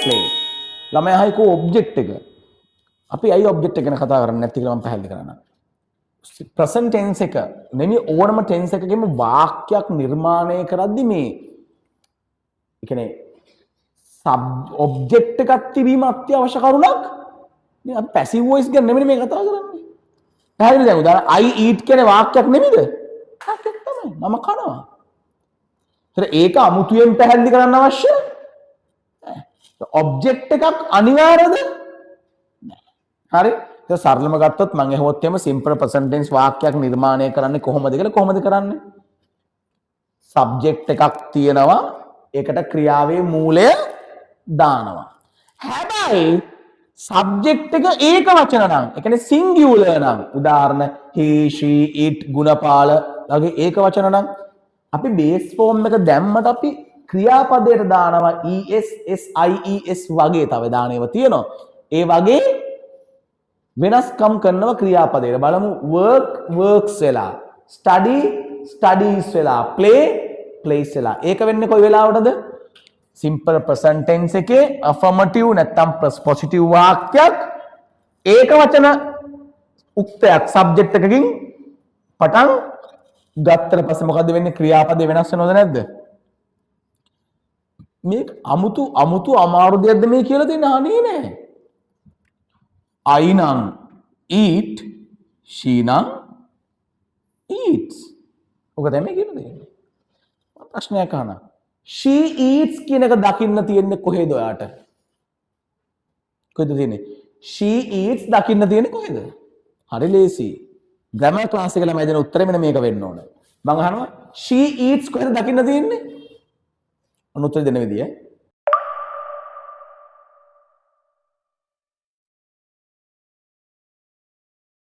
play. ළමයා අහයි කෝ object එක. අපි අයි ඔබ්ජෙක්ට් එක ගැන කතා කරන්නේ නැති කියලා මම පැහැදිලි කරනවා. present tense එක නෙමෙයි ඕනම tense එකකෙම වාක්‍යයක් නිර්මාණය කරද්දි මේ ඒ කියන්නේ සබ් ඔබ්ජෙක්ට් එකක් තිබීම අත්‍යවශ්‍ය කරුණක්. මේ අපි පැසිව් වොයිස් ගැන නෙමෙයි මේ කතා කරන්නේ. පැහැදිලිද? දැන් උදාහරණ I eat කියන්නේ වාක්‍යයක් නෙමෙයිද? වාක්‍යයක් තමයි. මම කනවා. ඒතර ඒක අමුතුවෙන් පැහැදිලි කරන්න අවශ්‍ය නැහැ. ඔබ්ජෙක්ට් එකක් අනිවාර්යද? නැහැ. හරි? ඒක සරලව ගත්තොත් මම එහෙමොත් එහෙම simple present tense වාක්‍යයක් නිර්මාණය කරන්නේ කොහොමද කියලා කොහොමද කරන්නේ? සබ්ජෙක්ට් එකක් තියෙනවා. ඒකට ක්‍රියාවේ මූලය දානවා. හැබැයි සබ්ජෙක්ට් එක ඒක වචන නම්, ඒ කියන්නේ සිංගියුලර් නම්, උදාහරණ he she it ගුණපාල වගේ ඒක වචන නම් අපි බේස් ෆෝම් එක දැම්මට අපි ක්‍රියාපදයට දානවා es ies වගේ තව දාන ඒවා තියෙනවා. ඒ වගේ වෙනස්කම් කරනවා ක්‍රියාපදයට. බලමු work works වෙලා, study studies වෙලා, play plays වෙලා. ඒක වෙන්නේ කොයි වෙලාවටද? simple present tense එකේ affirmative නැත්නම් positive වාක්‍යයක් ඒක වචන උක්තයක් subject එකකින් පටන් ගත්තට පස්සේ මොකද වෙන්නේ? ක්‍රියාපදේ වෙනස් වෙනවද නැද්ද? මේක අමුතු අමාරු දෙයක්ද මේ කියලා දෙන්න අනේ නෑ. I නම් eat, she නම් eats. ඔක තමයි කියන්නේ. ප්‍රශ්නයක් අහනවා. She eats කියන එක දකින්න තියෙන්නේ කොහෙද ඔයාට? කොහෙද තියෙන්නේ? She eats දකින්න තියෙන්නේ කොහෙද? හරි ලේසි. grammar class එකේ ළමයි දෙන උත්තරේ මෙන්න මේක වෙන්න ඕන. මම අහනවා she eats කොහෙද දකින්න තියෙන්නේ? උත්තර දෙන්න විදිය.